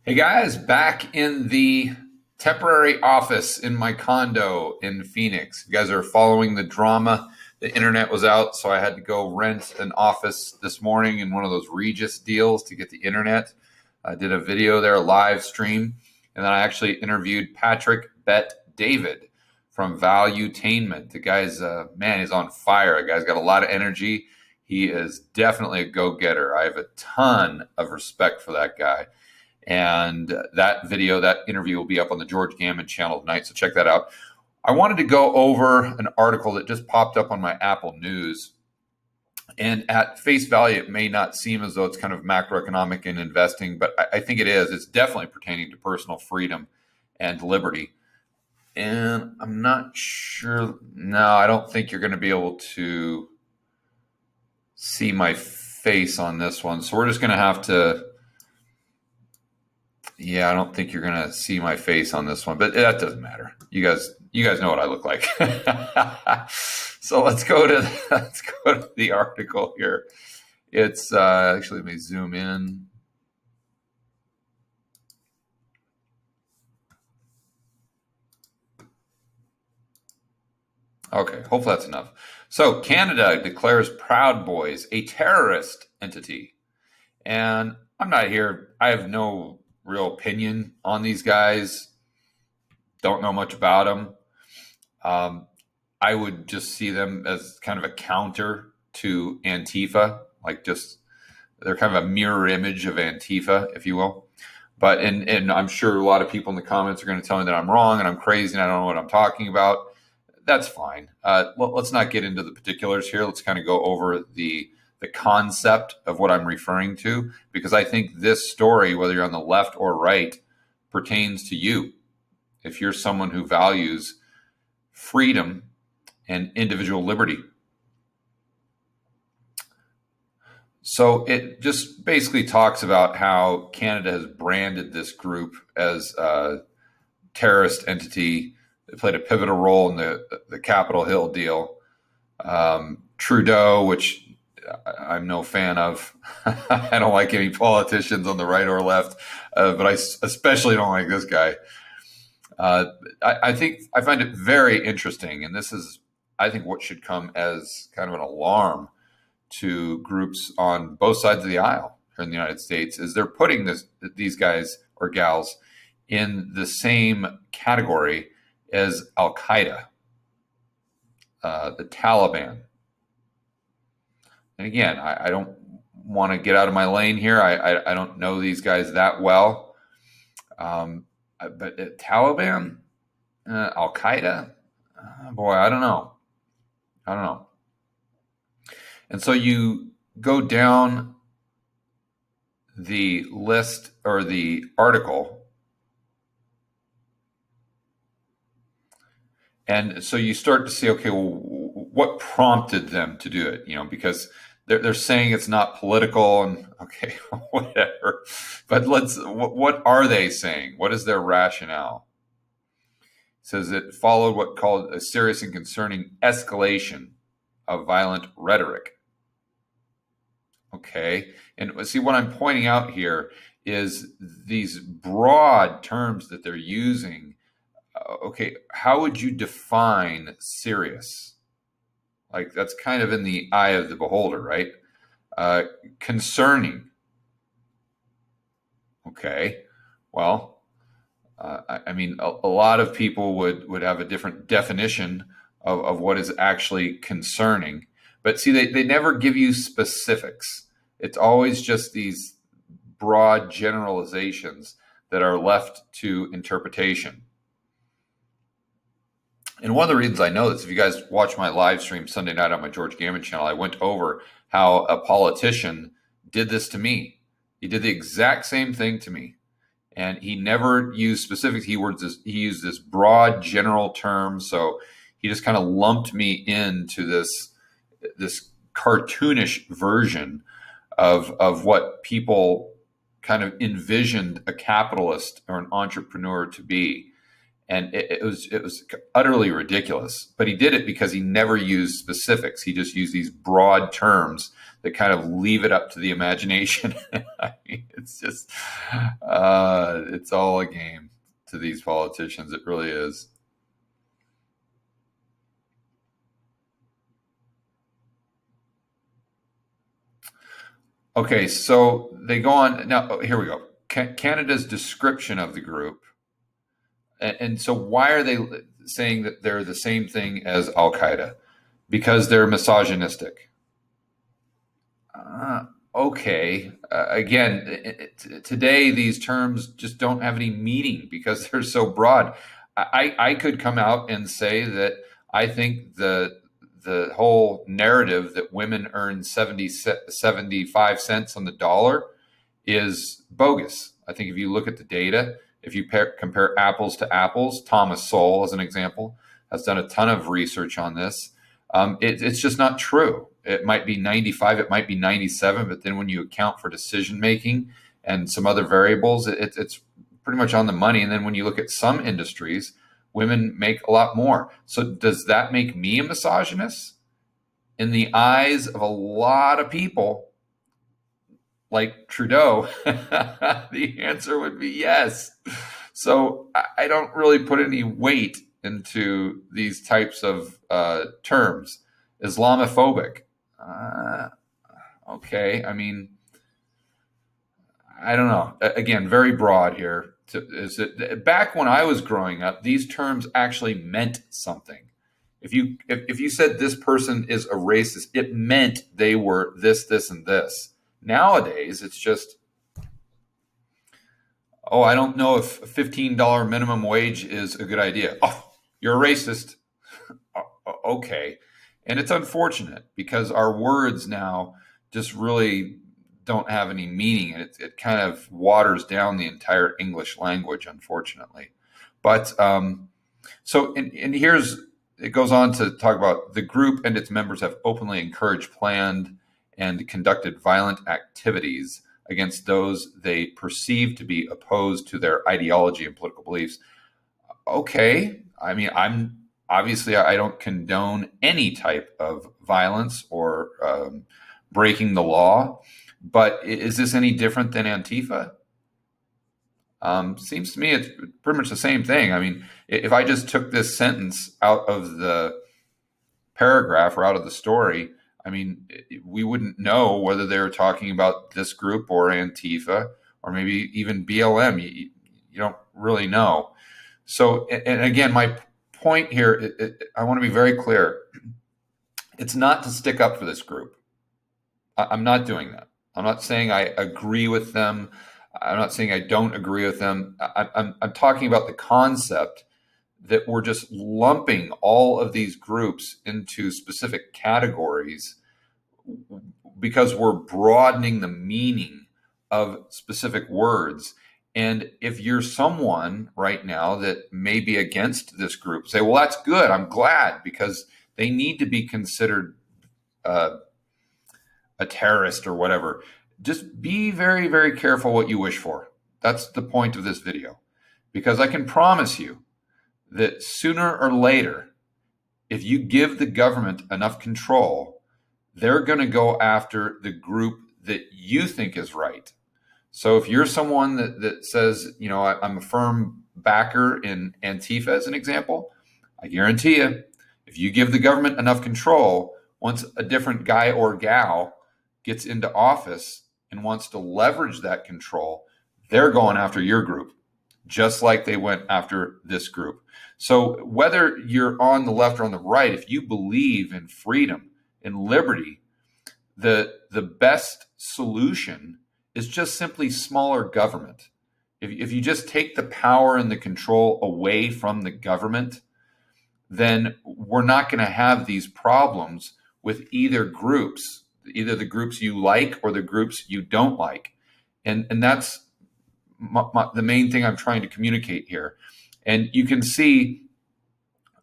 Hey guys, back in the temporary office in my condo in Phoenix. You guys are following the drama. The internet was out, so I had to go rent an office this morning in one of those Regus deals to get the internet. I did a video there, a live stream, and then I actually interviewed Patrick Bet David from Valuetainment. The guy's man, he's on fire. The guy's got a lot of energy. He is definitely a go-getter. I have a ton of respect for that guy. And that video, that interview will be up on the George Gammon channel tonight. So check that out. I wanted to go over an article that just popped up on my Apple News. And at face value, it may not seem as though it's kind of macroeconomic in investing, but I think it is. It's definitely pertaining to personal freedom and liberty. And I'm not sure. No, I don't think you're going to be able to see my face on this one. So we're just going to have to. Yeah, I don't think you're gonna see my face on this one, but that doesn't matter. You guys know what I look like. So let's go to the article here. It's actually, let me zoom in. Okay, hopefully that's enough. So Canada declares Proud Boys a terrorist entity, and I'm not here. I have no real opinion on these guys. Don't know much about them. Um, I would just see them as kind of a counter to Antifa, like just they're kind of a mirror image of Antifa, if you will. But and I'm sure a lot of people in the comments are going to tell me that I'm wrong and I'm crazy and I don't know what I'm talking about. That's fine. Let's not get into the particulars here. Let's kind of go over the concept of what I'm referring to, because I think this story, whether you're on the left or right, pertains to you. If you're someone who values freedom and individual liberty. So it just basically talks about how Canada has branded this group as a terrorist entity. They played a pivotal role in the Capitol Hill deal. Trudeau, which I'm no fan of. I don't like any politicians on the right or left, but I especially don't like this guy. I think I find it very interesting, and this is, I think, what should come as kind of an alarm to groups on both sides of the aisle here in the United States, is they're putting these guys or gals in the same category as Al Qaeda, the Taliban. And again, I don't want to get out of my lane here. I don't know these guys that well. But Taliban, Al Qaeda, boy, I don't know. I don't know. And so you go down the list or the article, and so you start to see, okay, well, what prompted them to do it? Because they're saying it's not political, and okay, whatever. But what are they saying? What is their rationale? It says it followed what called a serious and concerning escalation of violent rhetoric. Okay. And see, what I'm pointing out here is these broad terms that they're using. Okay, how would you define serious? Like, that's kind of in the eye of the beholder, right? Concerning. Okay. Well, I mean, a lot of people would have a different definition of what is actually concerning. But see, they never give you specifics. It's always just these broad generalizations that are left to interpretation. And one of the reasons I know this, if you guys watch my live stream Sunday night on my George Gammon channel, I went over how a politician did this to me. He did the exact same thing to me. And he never used specific keywords. He used this broad general term. So he just kind of lumped me into this cartoonish version of what people kind of envisioned a capitalist or an entrepreneur to be. and it was utterly ridiculous. But he did it because he never used specifics. He just used these broad terms that kind of leave it up to the imagination. I mean, it's just it's all a game to these politicians. It really is. Okay, so they go on now. Here we go. Canada's description of the group, and so why are they saying that they're the same thing as Al Qaeda? Because they're misogynistic. Okay. Again, today these terms just don't have any meaning because they're so broad. I could come out and say that I think the whole narrative that women earn 75 cents on the dollar is bogus. I think if you look at the data, if you compare apples to apples, Thomas Sowell, as an example, has done a ton of research on this. It's just not true. It might be 95, it might be 97, but then when you account for decision making and some other variables, it's pretty much on the money. And then when you look at some industries, women make a lot more. So does that make me a misogynist? In the eyes of a lot of people like Trudeau, the answer would be yes. So I don't really put any weight into these types of terms. Islamophobic. Okay, I mean, I don't know. Again, very broad here. Back when I was growing up, these terms actually meant something. If you said this person is a racist, it meant they were this, this, and this. Nowadays, it's just, oh, I don't know if a $15 minimum wage is a good idea. Oh, you're a racist. Okay. And it's unfortunate because our words now just really don't have any meaning. And it kind of waters down the entire English language, unfortunately. But so, and here's, it goes on to talk about the group and its members have openly encouraged, planned, and conducted violent activities against those they perceive to be opposed to their ideology and political beliefs. Okay. I mean, I don't condone any type of violence or breaking the law, but is this any different than Antifa? Seems to me it's pretty much the same thing. I mean, if I just took this sentence out of the paragraph or out of the story, I mean, we wouldn't know whether they were talking about this group or Antifa or maybe even BLM. You don't really know. So, and again, my point here, I want to be very clear. It's not to stick up for this group. I'm not doing that. I'm not saying I agree with them. I'm not saying I don't agree with them. I'm talking about the concept that we're just lumping all of these groups into specific categories because we're broadening the meaning of specific words. And if you're someone right now that may be against this group, say, well, that's good. I'm glad because they need to be considered a terrorist or whatever. Just be very, very careful what you wish for. That's the point of this video, because I can promise you that sooner or later, if you give the government enough control, they're going to go after the group that you think is right. So if you're someone that says, you know, I'm a firm backer in Antifa, as an example, I guarantee you, if you give the government enough control, once a different guy or gal gets into office and wants to leverage that control, they're going after your group, just like they went after this group. So whether you're on the left or on the right, if you believe in freedom and liberty, the best solution is just simply smaller government. If you just take the power and the control away from the government, then we're not going to have these problems with either groups, either the groups you like or the groups you don't like. And that's the main thing I'm trying to communicate here. And you can see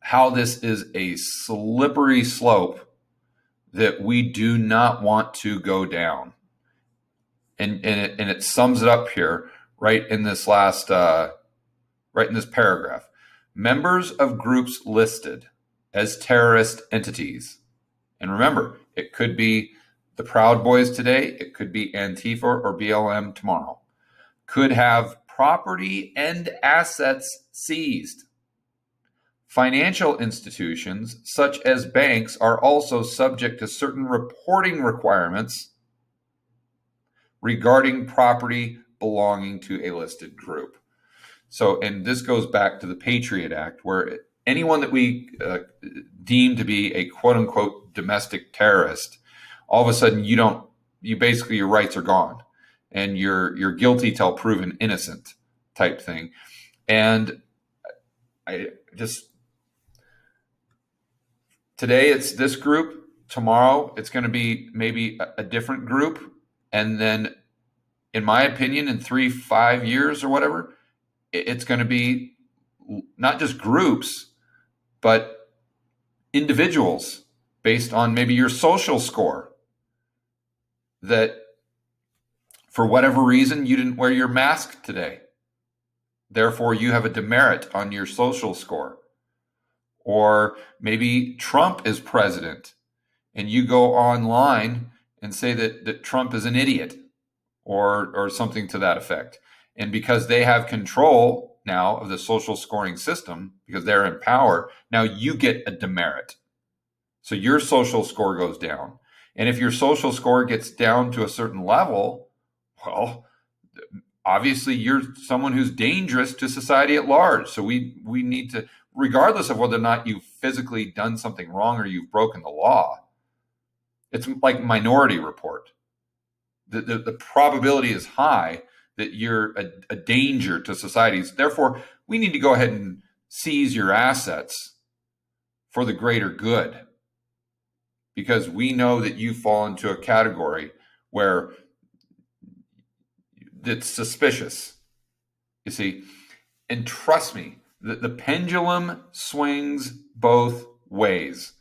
how this is a slippery slope that we do not want to go down. And it sums it up here right in this last, right in this paragraph. members of groups listed as terrorist entities, and remember, it could be the Proud Boys today, it could be Antifa or BLM tomorrow, could have property and assets seized. Financial institutions, such as banks, are also subject to certain reporting requirements regarding property belonging to a listed group. So, and this goes back to the Patriot Act, where anyone that we deem to be a quote unquote domestic terrorist, all of a sudden basically your rights are gone and you're guilty till proven innocent type thing. And today it's this group, tomorrow it's going to be maybe a different group. And then, in my opinion, in 3-5 years or whatever, it's going to be not just groups, but individuals based on maybe your social score, that for whatever reason you didn't wear your mask today. Therefore, you have a demerit on your social score. Or maybe Trump is president and you go online and say that Trump is an idiot or something to that effect. And because they have control now of the social scoring system, because they're in power, now you get a demerit. So your social score goes down. And if your social score gets down to a certain level, well, obviously you're someone who's dangerous to society at large. So we need to, regardless of whether or not you've physically done something wrong or you've broken the law, it's like Minority Report. The probability is high that you're a danger to society. Therefore, we need to go ahead and seize your assets for the greater good, because we know that you fall into a category where it's suspicious, you see. And trust me, the pendulum swings both ways.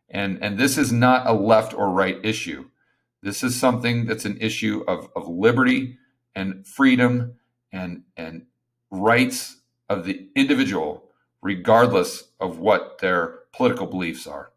And this is not a left or right issue. This is something that's an issue of liberty and freedom and rights of the individual, regardless of what their political beliefs are.